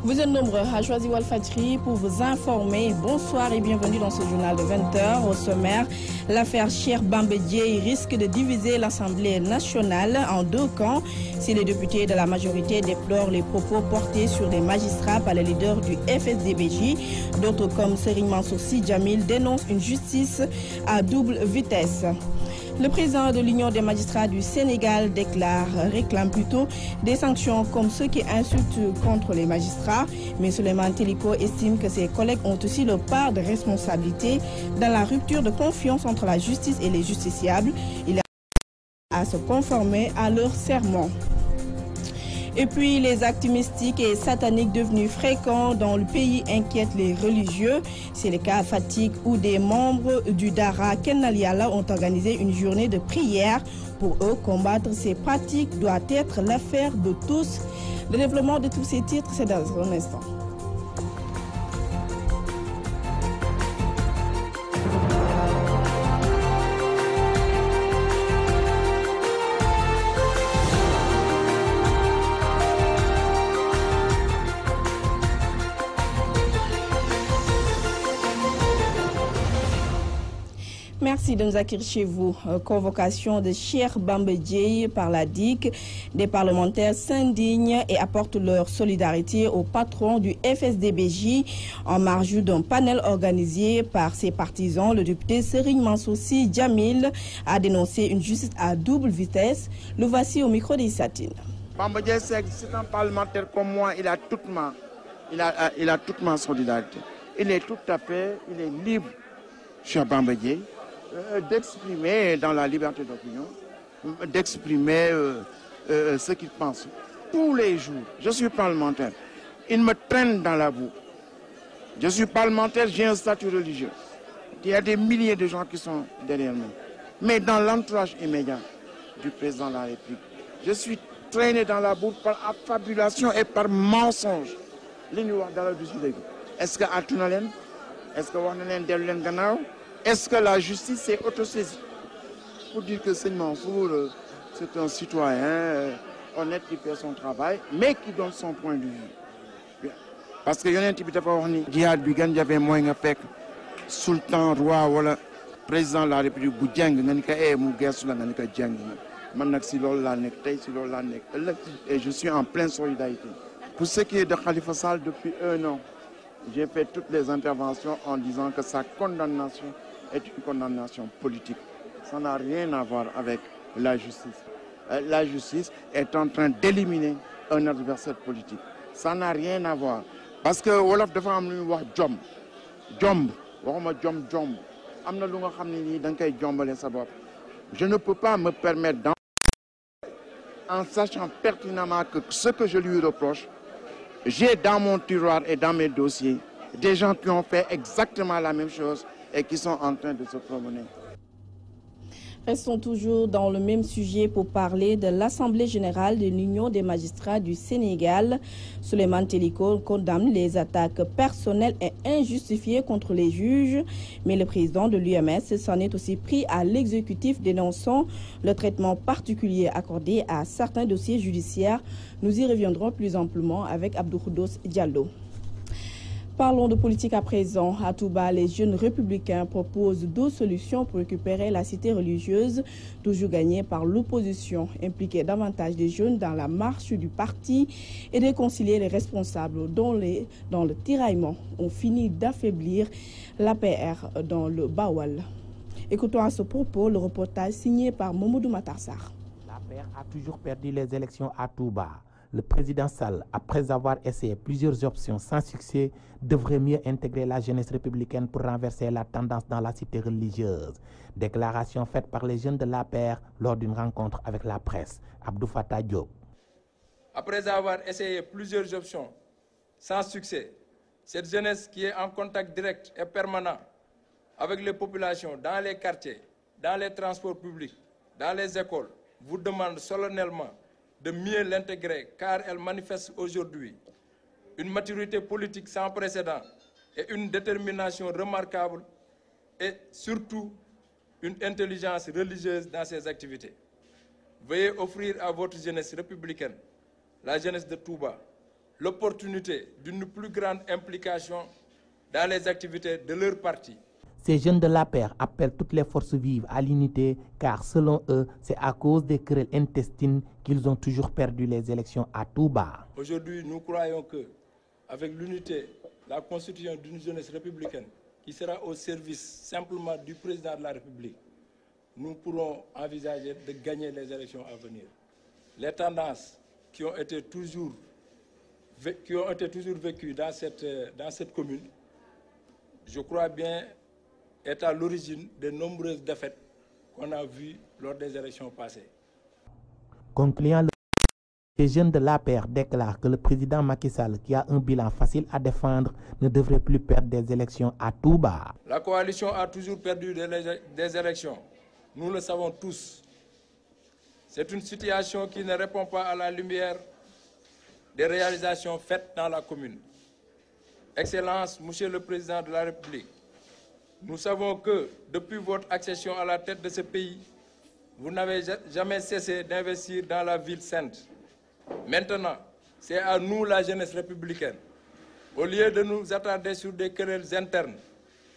Vous êtes nombreux à choisir Walfadjri pour vous informer. Bonsoir et bienvenue dans ce journal de 20h. Au sommaire, l'affaire Cheikh Bamba Dièye risque de diviser l'Assemblée nationale en deux camps. Si les députés de la majorité déplorent les propos portés sur les magistrats par les leaders du FSDBJ, d'autres comme Serigne Mansour Sy Djamil dénoncent une justice à double vitesse. Le président de l'Union des magistrats du Sénégal réclame plutôt des sanctions comme ceux qui insultent contre les magistrats. Mais Souleymane Teliko estime que ses collègues ont aussi leur part de responsabilité dans la rupture de confiance entre la justice et les justiciables. Il a à se conformer à leur serment. Et puis, les actes mystiques et sataniques devenus fréquents dans le pays inquiètent les religieux. C'est le cas à Fatick où des membres du Dara Kennaliala ont organisé une journée de prière. Pour eux, combattre ces pratiques doit être l'affaire de tous. Le développement de tous ces titres, c'est dans un instant. Merci de nous accueillir chez vous. Convocation de Cheikh Bamba Dièye par la DIC. Des parlementaires s'indignent et apportent leur solidarité au patron du FSDBJ. En marge d'un panel organisé par ses partisans, le député Serigne Mansour Sy Djamil a dénoncé une justice à double vitesse. Le voici au micro des Satines. Bamba Dièye, c'est un parlementaire comme moi, il a toute ma solidarité. Il est libre, Cheikh Bamba Dièye, d'exprimer dans la liberté d'opinion, d'exprimer ce qu'il pense. Tous les jours, je suis parlementaire, il me traîne dans la boue. Je suis parlementaire, j'ai un statut religieux. Il y a des milliers de gens qui sont derrière moi. Mais dans l'entourage immédiat du président de la République, je suis traîné dans la boue par affabulation et par mensonge. Est-ce que Atunalen, est-ce que Wananen Delulen Ganao, est-ce que la justice s'est autosaisie pour dire que Serigne Mansour, c'est un citoyen honnête qui fait son travail, mais qui donne son point de vue. Parce que yonent bi dafa wax ni jihaad bi gën jafe mooy nga fekk sultan roi wala président de la République bu jàng nga ni ko mu gestu la nga ni ko jàng man nag si loolu laa nekk tey si loolu laa nekk ëllëg et je suis en pleine solidarité. Pour ce qui est de Khalifa Sall, depuis 1 an, j'ai fait toutes les interventions en disant que sa condamnation est une condamnation politique. Ça n'a rien à voir avec la justice. La justice est en train d'éliminer un adversaire politique. Ça n'a rien à voir. Parce que Wolof dafa am lu ñuy wax jomb waxuma jomb am na lu nga xam ne nii da nga koy jombale sa bopp. Je ne peux pas me permettre en sachant pertinemment que ce que je lui reproche, j'ai dans mon tiroir et dans mes dossiers des gens qui ont fait exactement la même chose et qui sont en train de se promener. Restons toujours dans le même sujet pour parler de l'Assemblée générale de l'Union des magistrats du Sénégal. Souleymane Teliko condamne les attaques personnelles et injustifiées contre les juges, mais le président de l'UMS s'en est aussi pris à l'exécutif dénonçant le traitement particulier accordé à certains dossiers judiciaires. Nous y reviendrons plus amplement avec Abdou Khoudos Diallo. Parlons de politique à présent. À Touba, les jeunes républicains proposent 2 solutions pour récupérer la cité religieuse, toujours gagnée par l'opposition, impliquer davantage des jeunes dans la marche du parti et réconcilier les responsables dont le tiraillement ont fini d'affaiblir l'APR dans le Bawal. Écoutons à ce propos le reportage signé par Momodou Matarsar. L'APR a toujours perdu les élections à Touba. Le président Sall, après avoir essayé plusieurs options sans succès, devrait mieux intégrer la jeunesse républicaine pour renverser la tendance dans la cité religieuse. Déclaration faite par les jeunes de l'APR lors d'une rencontre avec la presse. Abdou Fattah Diop. Après avoir essayé plusieurs options sans succès, cette jeunesse qui est en contact direct et permanent avec les populations dans les quartiers, dans les transports publics, dans les écoles, vous demande solennellement de mieux l'intégrer car elle manifeste aujourd'hui une maturité politique sans précédent et une détermination remarquable et surtout une intelligence religieuse dans ses activités. Veuillez offrir à votre jeunesse républicaine, la jeunesse de Touba, l'opportunité d'une plus grande implication dans les activités de leur parti. Ces jeunes de l'APR appellent toutes les forces vives à l'unité car selon eux, c'est à cause des querelles intestines qu'ils ont toujours perdu les élections à Touba. Aujourd'hui, nous croyons que, avec l'unité, la constitution d'une jeunesse républicaine qui sera au service simplement du président de la République, nous pourrons envisager de gagner les élections à venir. Les tendances qui ont été toujours vécues dans cette commune, je crois bien, est à l'origine de nombreuses défaites qu'on a vues lors des élections passées. Concluant, les jeunes de l'APR déclarent que le président Macky Sall, qui a un bilan facile à défendre, ne devrait plus perdre des élections à Touba. La coalition a toujours perdu des élections. Nous le savons tous. C'est une situation qui ne répond pas à la lumière des réalisations faites dans la commune. Excellence, Monsieur le Président de la République, nous savons que depuis votre accession à la tête de ce pays, vous n'avez jamais cessé d'investir dans la ville sainte. Maintenant, c'est à nous, la jeunesse républicaine. Au lieu de nous attarder sur des querelles internes,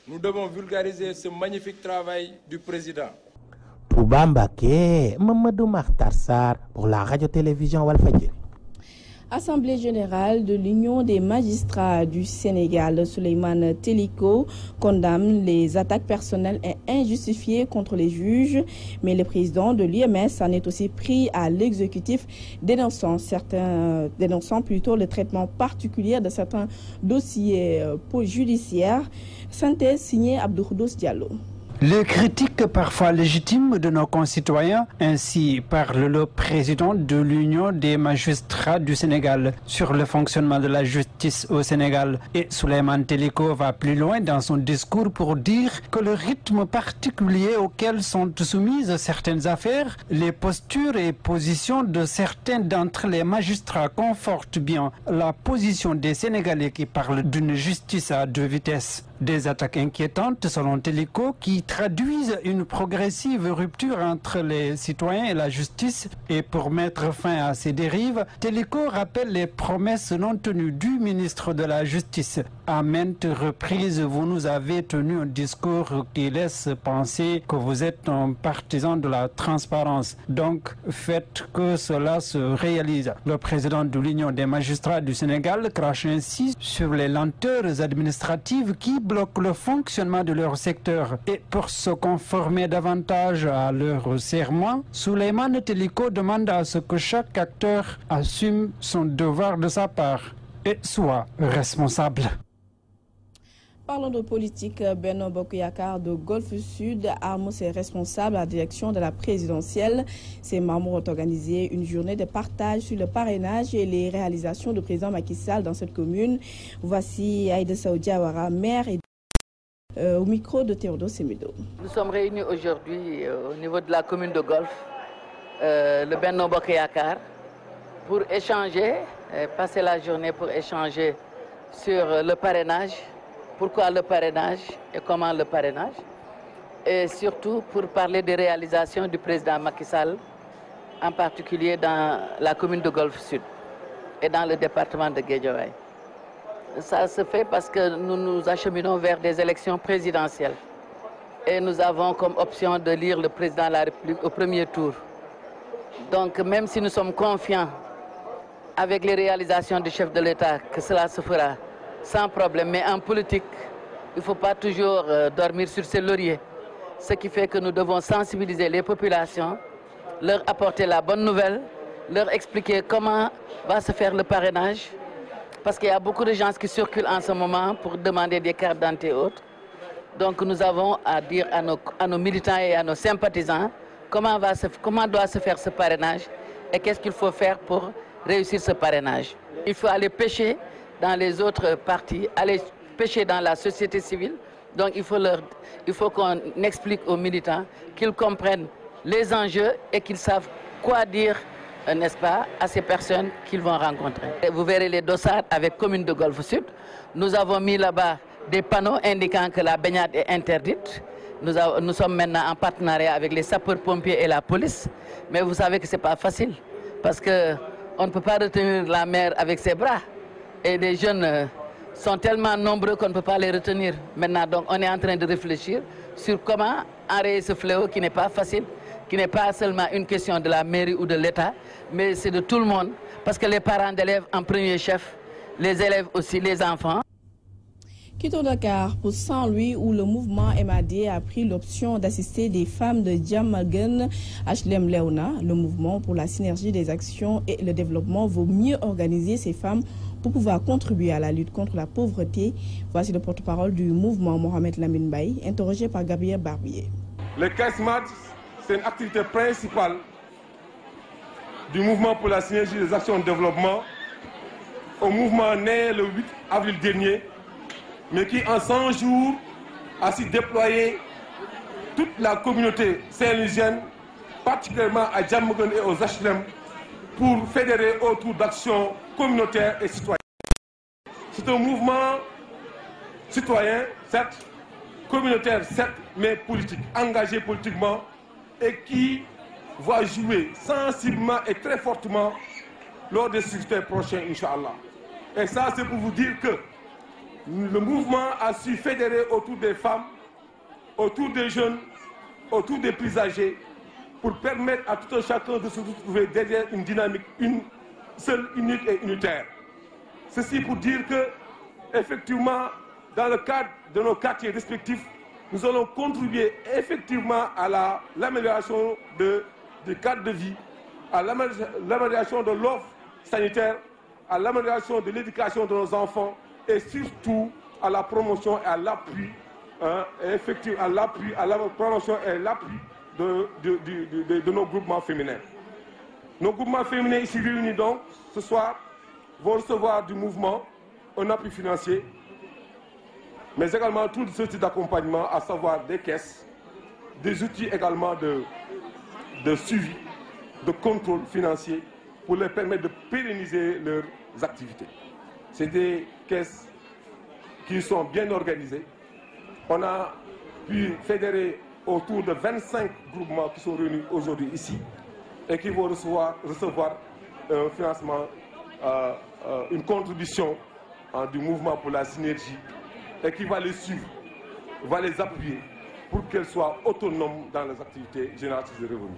nous devons vulgariser ce magnifique travail du président. Touba Mbacké, Mamadou Makhtar Sarr pour la radio-télévision Walfadjri. Assemblée générale de l'Union des magistrats du Sénégal, Souleymane Teliko, condamne les attaques personnelles et injustifiées contre les juges, mais le président de l'UMS en est aussi pris à l'exécutif, dénonçant plutôt le traitement particulier de certains dossiers judiciaires. Synthèse signée Abdoukhdous Diallo. Les critiques parfois légitimes de nos concitoyens, ainsi parle le président de l'Union des magistrats du Sénégal sur le fonctionnement de la justice au Sénégal. Et Souleymane Teliko va plus loin dans son discours pour dire que le rythme particulier auquel sont soumises certaines affaires, les postures et positions de certains d'entre les magistrats confortent bien la position des Sénégalais qui parlent d'une justice à deux vitesses. Des attaques inquiétantes selon Teliko qui traduisent une progressive rupture entre les citoyens et la justice. Et pour mettre fin à ces dérives, Teliko rappelle les promesses non tenues du ministre de la Justice. À maintes reprises, vous nous avez tenu un discours qui laisse penser que vous êtes un partisan de la transparence. Donc, faites que cela se réalise. Le président de l'Union des magistrats du Sénégal crache ainsi sur les lenteurs administratives qui bloquent le fonctionnement de leur secteur. Et pour se conformer davantage à leur serment, Souleymane Teliko demande à ce que chaque acteur assume son devoir de sa part et soit responsable. Parlons de politique. Benno Bokk Yakaar de Golf Sud arme ses responsables à la direction de la présidentielle. Ses membres ont organisé une journée de partage sur le parrainage et les réalisations du président Macky Sall dans cette commune. Voici Aïda Sow Diawara, maire, et au micro de Théodore Semedo. Nous sommes réunis aujourd'hui au niveau de la commune de Golf, le Benno Bokk Yakaar, pour échanger, passer la journée pour échanger sur le parrainage. Pourquoi le parrainage et comment le parrainage, et surtout pour parler des réalisations du président Macky Sall, en particulier dans la commune de Golf Sud et dans le département de Guédiawaye. Ça se fait parce que nous nous acheminons vers des élections présidentielles et nous avons comme option de lire le président de la République au premier tour. Donc même si nous sommes confiants avec les réalisations du chef de l'État que cela se fera sans problème, mais en politique, il ne faut pas toujours dormir sur ses lauriers. Ce qui fait que nous devons sensibiliser les populations, leur apporter la bonne nouvelle, leur expliquer comment va se faire le parrainage, parce qu'il y a beaucoup de gens qui circulent en ce moment pour demander des cartes d'identité et autres. Donc nous avons à dire à nos militants et à nos sympathisants comment doit se faire ce parrainage et qu'est-ce qu'il faut faire pour réussir ce parrainage. Il faut aller pêcher dans les autres partis, aller pêcher dans la société civile. Donc il faut qu'on explique aux militants qu'ils comprennent les enjeux et qu'ils savent quoi dire, n'est-ce pas, à ces personnes qu'ils vont rencontrer. Et vous verrez les dossards avec commune de Golf Sud. Nous avons mis là-bas des panneaux indiquant que la baignade est interdite. Nous sommes maintenant en partenariat avec les sapeurs-pompiers et la police. Mais vous savez que ce n'est pas facile parce qu'on ne peut pas retenir la mer avec ses bras. et des jeunes sont tellement nombreux qu'on ne peut pas les retenir. Maintenant, donc, on est en train de réfléchir sur comment enrayer ce fléau qui n'est pas facile, qui n'est pas seulement une question de la mairie ou de l'État, mais c'est de tout le monde, parce que les parents d'élèves en premier chef, les élèves aussi, les enfants. Quittons Dakar pour Saint-Louis où le mouvement MAD a pris l'option d'assister des femmes de Diamaguène HLM Léona. Le mouvement pour la synergie des actions et le développement veut mieux organiser ces femmes pour pouvoir contribuer à la lutte contre la pauvreté. Voici le porte-parole du mouvement Mohamed Lamine Baye, interrogé par Gabriel Barbier. Le 15 mars, c'est une activité principale du mouvement pour la synergie des actions de développement, un mouvement né le 8 avril dernier, mais qui en 100 jours a su déployer toute la communauté saint-louisienne, particulièrement à Diamaguène et aux HLM, pour fédérer autour d'actions communautaires et citoyennes. C'est un mouvement citoyen, certes, communautaire, certes, mais politique, engagé politiquement et qui va jouer sensiblement et très fortement lors des scrutins prochains, Inch'Allah. Et ça, c'est pour vous dire que le mouvement a su fédérer autour des femmes, autour des jeunes, autour des plus âgés, pour permettre à tout un chacun de se retrouver derrière une dynamique seule, unique et unitaire. Ceci pour dire que, effectivement, dans le cadre de nos quartiers respectifs, nous allons contribuer effectivement à l'amélioration du cadre de vie, à l'amélioration de l'offre sanitaire, à l'amélioration de l'éducation de nos enfants et surtout à la promotion et à l'appui, effectivement, à la promotion et l'appui de nos groupements féminins. Nos groupements féminins ici réunis donc ce soir vont recevoir du mouvement un appui financier, mais également tout ce type d'accompagnement, à savoir des caisses, des outils également de suivi, de contrôle financier pour leur permettre de pérenniser leurs activités. C'est des caisses qui sont bien organisées. On a pu fédérer autour de 25 groupements qui sont réunis aujourd'hui ici et qui vont recevoir un financement, une contribution du mouvement pour la synergie et qui va les suivre, va les appuyer pour qu'elles soient autonomes dans les activités génératrices de revenus.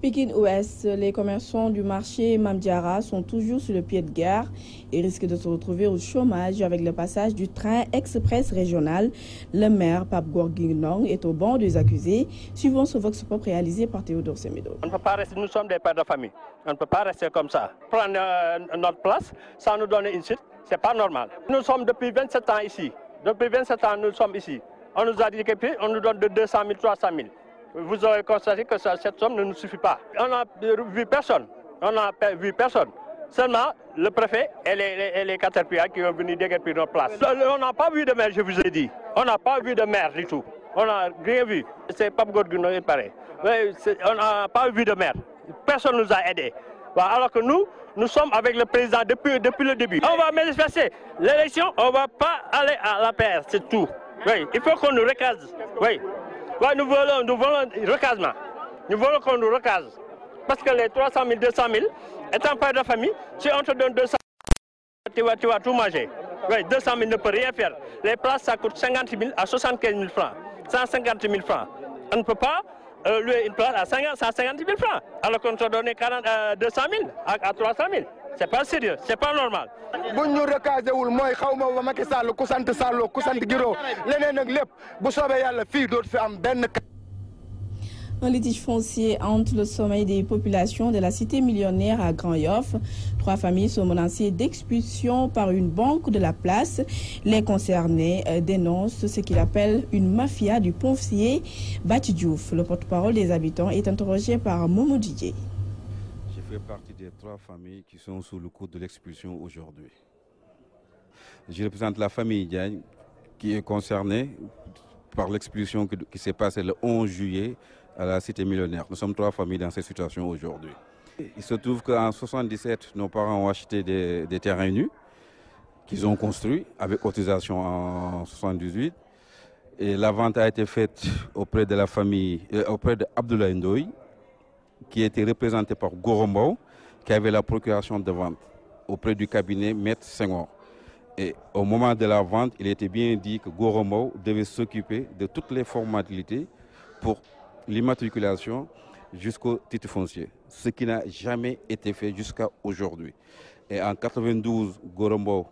Pékin Ouest, les commerçants du marché Mamdiara sont toujours sur le pied de guerre et risquent de se retrouver au chômage avec le passage du train express régional. Le maire Pape Gorgui-Ndong est au banc des accusés, suivant ce vox pop réalisé par Théodore Semedo. On ne peut pas rester, nous sommes des pères de famille, on ne peut pas rester comme ça. Prendre notre place sans nous donner une suite, c'est pas normal. Nous sommes depuis 27 ans ici. Depuis 27 ans, nous sommes ici. On nous a dit qu'on nous donne de 200 000, 300 000. Vous aurez constaté que cette somme ne nous suffit pas. On n'a vu personne. On n'a vu personne. Seulement le préfet et les caterpillars qui ont venu déguerpir nos places. On n'a pas vu de maire, je vous ai dit. On n'a pas vu de maire du tout. On n'a rien vu. C'est Pape Gorgui-Ndong, il paraît. On n'a pas vu de maire. Personne ne nous a aidés. Alors que nous sommes avec le président depuis le début. On va manifester. L'élection, on ne va pas aller à la paire, c'est tout. Oui, il faut qu'on nous recase. Oui. Ouais, nous voulons recasement. Nous voulons qu'on nous recase. Parce que les 300 000, 200 000, étant père de famille, si on te donne 200 000, tu vas tout manger. Oui, 200 000 ne peut rien faire. Les places, ça coûte 50 000 à 75 000 francs. 150 000 francs. On ne peut pas louer une place à 150 000 francs. Alors qu'on te donne 200 000 à 300 000. C'est pas sérieux, c'est pas normal. Un litige foncier entre le sommeil des populations de la cité millionnaire à Grand-Yoff. 3 familles sont menacées d'expulsion par une banque de la place. Les concernés dénoncent ce qu'ils appellent une mafia du foncier. Bati Diouf, le porte-parole des habitants, est interrogé par Momo Didier. Je fais partie des 3 familles qui sont sous le coup de l'expulsion aujourd'hui. Je représente la famille Diagne qui est concernée par l'expulsion qui s'est passée le 11 juillet à la cité millionnaire. Nous sommes 3 familles dans cette situation aujourd'hui. Il se trouve qu'en 1977, nos parents ont acheté des terrains nus qu'ils ont construits avec cotisation en 1978. Et la vente a été faite auprès de la famille, auprès d'Abdoulaye Ndoye, qui était représenté par Gorombo, qui avait la procuration de vente. auprès du cabinet Maître Senghor. Et au moment de la vente, il était bien dit que Goromo devait s'occuper de toutes les formalités pour l'immatriculation jusqu'au titre foncier, ce qui n'a jamais été fait jusqu'à aujourd'hui. Et en 92, Goromo,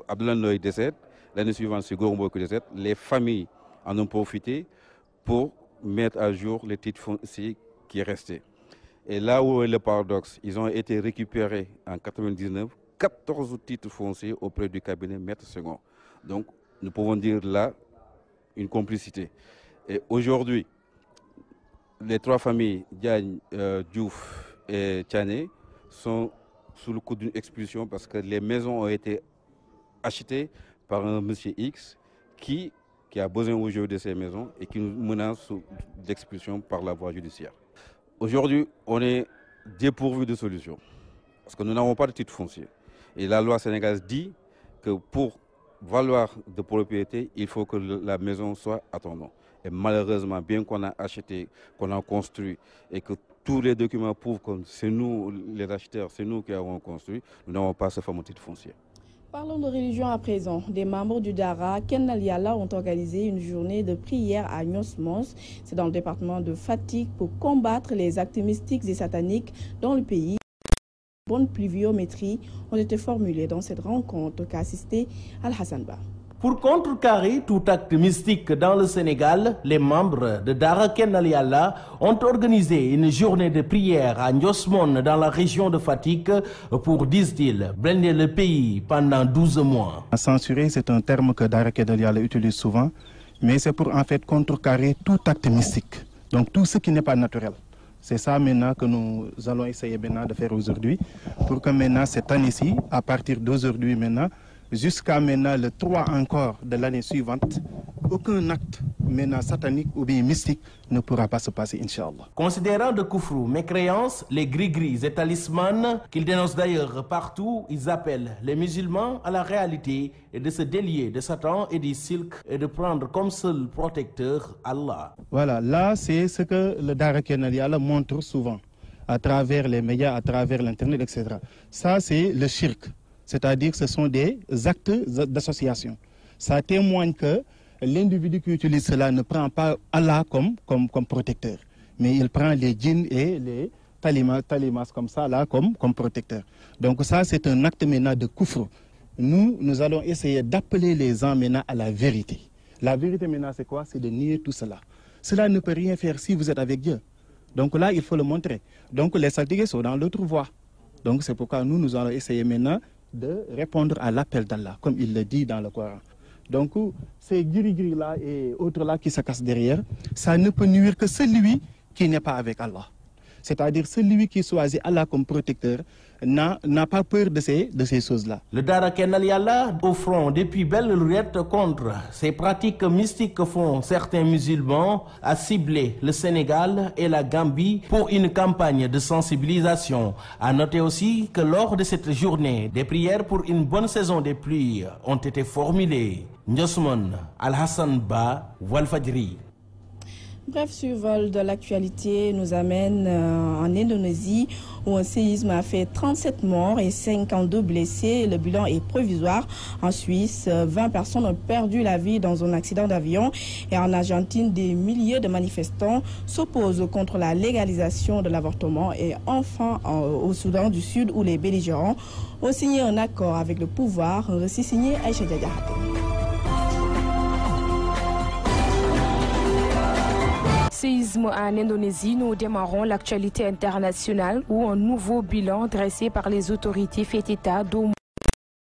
Abdoulaye Ndoye décède. L'année suivante, c'est Goromo qui décède. Les familles en ont profité pour mettre à jour les titres fonciers qui restaient. Et là où est le paradoxe, ils ont été récupérés en 99, 14 titres fonciers auprès du cabinet Maître Senghor. Donc, nous pouvons dire là une complicité. Et aujourd'hui, les trois familles, Diagne, Diouf et Tchané, sont sous le coup d'une expulsion parce que les maisons ont été achetées par un monsieur X qui a besoin aujourd'hui de ces maisons et qui nous menace d'expulsion par la voie judiciaire. Aujourd'hui, on est dépourvu de solutions parce que nous n'avons pas de titre foncier. Et la loi sénégalaise dit que pour valoir de propriété, il faut que la maison soit à ton nom. Et malheureusement, bien qu'on a acheté, qu'on a construit et que tous les documents prouvent que c'est nous, les acheteurs, c'est nous qui avons construit, nous n'avons pas ce fameux titre foncier. Parlons de religion à présent. Des membres du Dara Kenal Yalla ont organisé une journée de prière à Nyos-Mons. C'est dans le département de Fatick pour combattre les actes mystiques et sataniques dans le pays. Bonne pluviométrie ont été formulées dans cette rencontre qu'a assisté Al-Hassan Ba. Pour contrecarrer tout acte mystique dans le Sénégal, les membres de Dara Kenal Yalla ont organisé une journée de prière à Ndiosmone dans la région de Fatick pour, disent-ils, blinder le pays pendant 12 mois. Censurer, c'est un terme que Dara Kenal Yalla utilise souvent, mais c'est pour en fait contrecarrer tout acte mystique, donc tout ce qui n'est pas naturel. C'est ça maintenant que nous allons essayer maintenant de faire aujourd'hui, pour que maintenant cette année-ci, à partir d'aujourd'hui maintenant, jusqu'à maintenant le 3 encore de l'année suivante, aucun acte maintenant satanique ou bien mystique ne pourra pas se passer, Inch'Allah. Considérant de koufrou, mécréance, les gris-gris et talismans, qu'ils dénoncent d'ailleurs partout, ils appellent les musulmans à la réalité et de se délier de Satan et du silk et de prendre comme seul protecteur Allah. Voilà, là c'est ce que le Dara Kenal Yalla montre souvent, à travers les médias, à travers l'internet, etc. Ça c'est le shirk. C'est-à-dire que ce sont des actes d'association. Ça témoigne que l'individu qui utilise cela ne prend pas Allah comme protecteur, mais il prend les djinns et les talimas comme ça, là, comme protecteur. Donc ça, c'est un acte maintenant de koufr. Nous allons essayer d'appeler les gens maintenant à la vérité. La vérité maintenant, c'est quoi? C'est de nier tout cela. Cela ne peut rien faire si vous êtes avec Dieu. Donc là, il faut le montrer. Donc les saltigués sont dans l'autre voie. Donc c'est pourquoi nous allons essayer maintenant de répondre à l'appel d'Allah, comme il le dit dans le Coran. Donc, ces gris-gris-là et autres-là qui se cassent derrière, ça ne peut nuire que celui qui n'est pas avec Allah. C'est-à-dire celui qui choisit Allah comme protecteur n'a pas peur de ces choses-là. Le Dara Kenal Yalla au front depuis belle lurette contre ces pratiques mystiques que font certains musulmans a ciblé le Sénégal et la Gambie pour une campagne de sensibilisation. À noter aussi que lors de cette journée, des prières pour une bonne saison des pluies ont été formulées. Ndiosmone, Al-Hassan Ba, Walfadjri. Bref survol de l'actualité nous amène en Indonésie où un séisme a fait 37 morts et 52 blessés. Le bilan est provisoire. En Suisse, 20 personnes ont perdu la vie dans un accident d'avion. Et en Argentine, des milliers de manifestants s'opposent contre la légalisation de l'avortement. Et enfin, au Soudan du Sud, où les belligérants ont signé un accord avec le pouvoir, un récit signé Aïcha Diadiahate. Séisme en Indonésie, nous démarrons l'actualité internationale où un nouveau bilan dressé par les autorités fait état d'au moins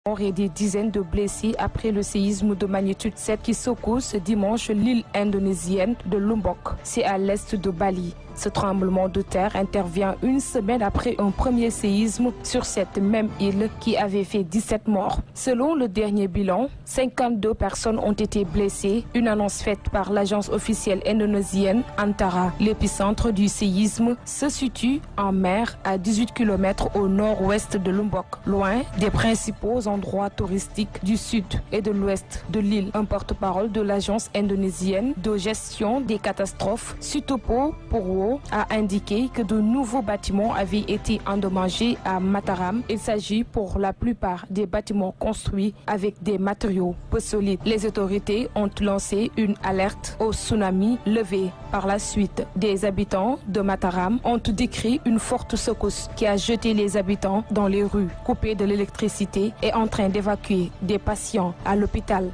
morts et des dizaines de blessés après le séisme de magnitude 7 qui secoue ce dimanche l'île indonésienne de Lombok. C'est à l'est de Bali. Ce tremblement de terre intervient une semaine après un premier séisme sur cette même île qui avait fait 17 morts. Selon le dernier bilan, 52 personnes ont été blessées, une annonce faite par l'agence officielle indonésienne Antara. L'épicentre du séisme se situe en mer à 18 km au nord-ouest de Lombok, loin des principaux endroits touristiques du sud et de l'ouest de l'île. Un porte-parole de l'agence indonésienne de gestion des catastrophes, Sutopo Purwo, Météo a indiqué que de nouveaux bâtiments avaient été endommagés à Mataram. Il s'agit pour la plupart des bâtiments construits avec des matériaux peu solides. Les autorités ont lancé une alerte au tsunami levée par la suite. Des habitants de Mataram ont décrit une forte secousse qui a jeté les habitants dans les rues, coupés de l'électricité et en train d'évacuer des patients à l'hôpital.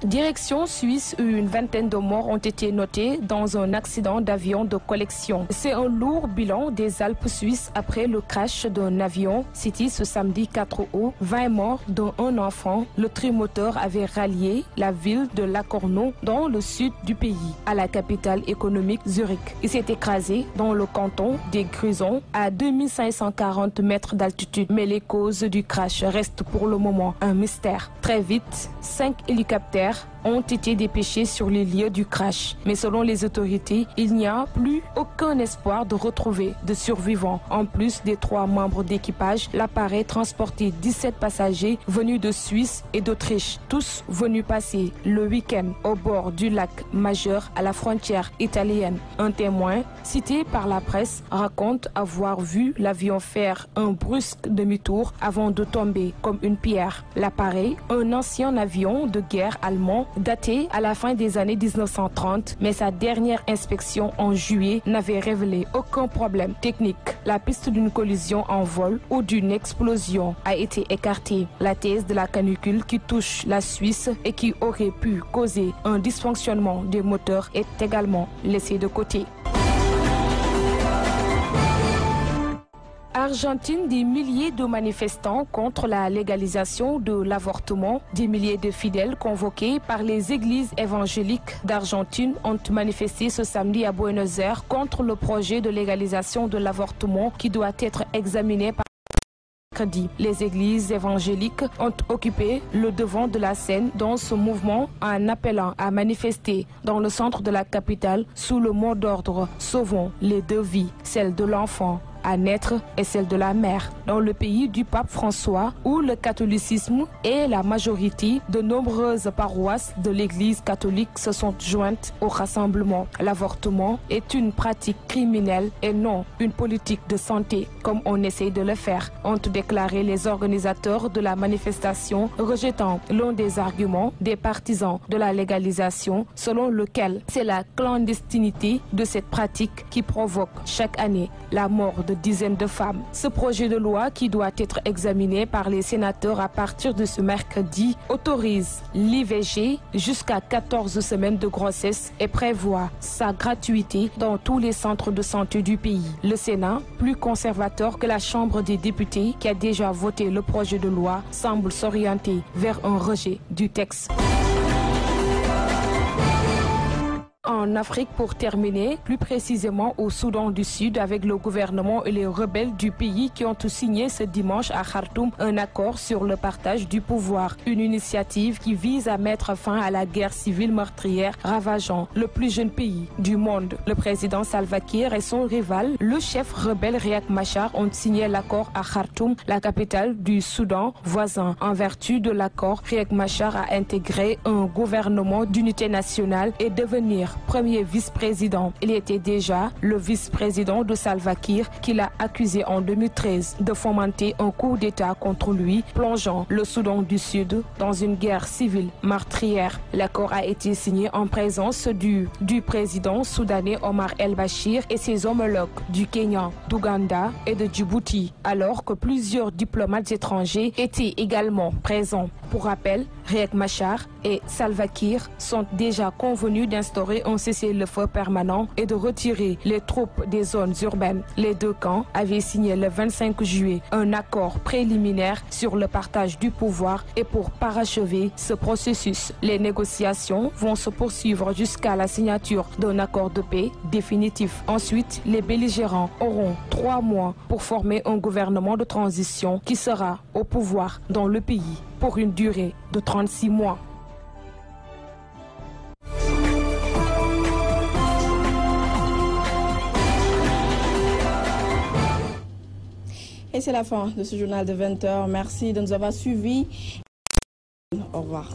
Direction Suisse, une vingtaine de morts ont été notés dans un accident d'avion de collection. C'est un lourd bilan des Alpes suisses après le crash d'un avion cité ce samedi 4 août. 20 morts, dont un enfant. Le trimoteur avait rallié la ville de Lacorno dans le sud du pays, à la capitale économique Zurich. Il s'est écrasé dans le canton des Grisons à 2540 mètres d'altitude. Mais les causes du crash restent pour le moment un mystère. Très vite, 5 hélicoptères ont été dépêchés sur les lieux du crash. Mais selon les autorités, il n'y a plus aucun espoir de retrouver de survivants. En plus des 3 membres d'équipage, l'appareil transportait 17 passagers venus de Suisse et d'Autriche, tous venus passer le week-end au bord du lac Majeur à la frontière italienne. Un témoin, cité par la presse, raconte avoir vu l'avion faire un brusque demi-tour avant de tomber comme une pierre. L'appareil, un ancien avion de guerre allemand daté à la fin des années 1930, mais sa dernière inspection en juillet n'avait révélé aucun problème technique. La piste d'une collision en vol ou d'une explosion a été écartée. La thèse de la canicule qui touche la Suisse et qui aurait pu causer un dysfonctionnement des moteurs est également laissée de côté. Argentine, des milliers de manifestants contre la légalisation de l'avortement. Des milliers de fidèles convoqués par les églises évangéliques d'Argentine ont manifesté ce samedi à Buenos Aires contre le projet de légalisation de l'avortement qui doit être examiné par les églises évangéliques ont occupé le devant de la scène dans ce mouvement en appelant à manifester dans le centre de la capitale sous le mot d'ordre « Sauvons les 2 vies, celle de l'enfant à naître et celle de la mère ». Dans le pays du pape François, où le catholicisme est la majorité, de nombreuses paroisses de l'église catholique se sont jointes au rassemblement. L'avortement est une pratique criminelle et non une politique de santé, comme on essaie de le faire, ont déclaré les organisateurs de la manifestation, rejetant l'un des arguments des partisans de la légalisation, selon lequel c'est la clandestinité de cette pratique qui provoque chaque année la mort de dizaines de femmes. Ce projet de loi, qui doit être examiné par les sénateurs à partir de ce mercredi, autorise l'IVG jusqu'à 14 semaines de grossesse et prévoit sa gratuité dans tous les centres de santé du pays. Le Sénat, plus conservateur que la Chambre des députés, qui a déjà voté le projet de loi, semble s'orienter vers un rejet du texte. En Afrique, pour terminer, plus précisément au Soudan du Sud, avec le gouvernement et les rebelles du pays qui ont signé ce dimanche à Khartoum un accord sur le partage du pouvoir. Une initiative qui vise à mettre fin à la guerre civile meurtrière ravageant le plus jeune pays du monde. Le président Salva Kiir et son rival, le chef rebelle Riek Machar, ont signé l'accord à Khartoum, la capitale du Soudan voisin. En vertu de l'accord, Riek Machar a intégré un gouvernement d'unité nationale et devenir premier vice-président. Il était déjà le vice-président de Salva Kiir, qui l'a accusé en 2013 de fomenter un coup d'État contre lui, plongeant le Soudan du Sud dans une guerre civile meurtrière. L'accord a été signé en présence du président soudanais Omar el-Bashir et ses homologues du Kenya, d'Ouganda et de Djibouti, alors que plusieurs diplomates étrangers étaient également présents. Pour rappel, Riek Machar et Salva Kiir sont déjà convenus d'instaurer un cessez-le-feu permanent et de retirer les troupes des zones urbaines. Les 2 camps avaient signé le 25 juillet un accord préliminaire sur le partage du pouvoir et pour parachever ce processus, les négociations vont se poursuivre jusqu'à la signature d'un accord de paix définitif. Ensuite, les belligérants auront 3 mois pour former un gouvernement de transition qui sera au pouvoir dans le pays pour une durée de 36 mois. Et c'est la fin de ce journal de 20h. Merci de nous avoir suivis. Au revoir.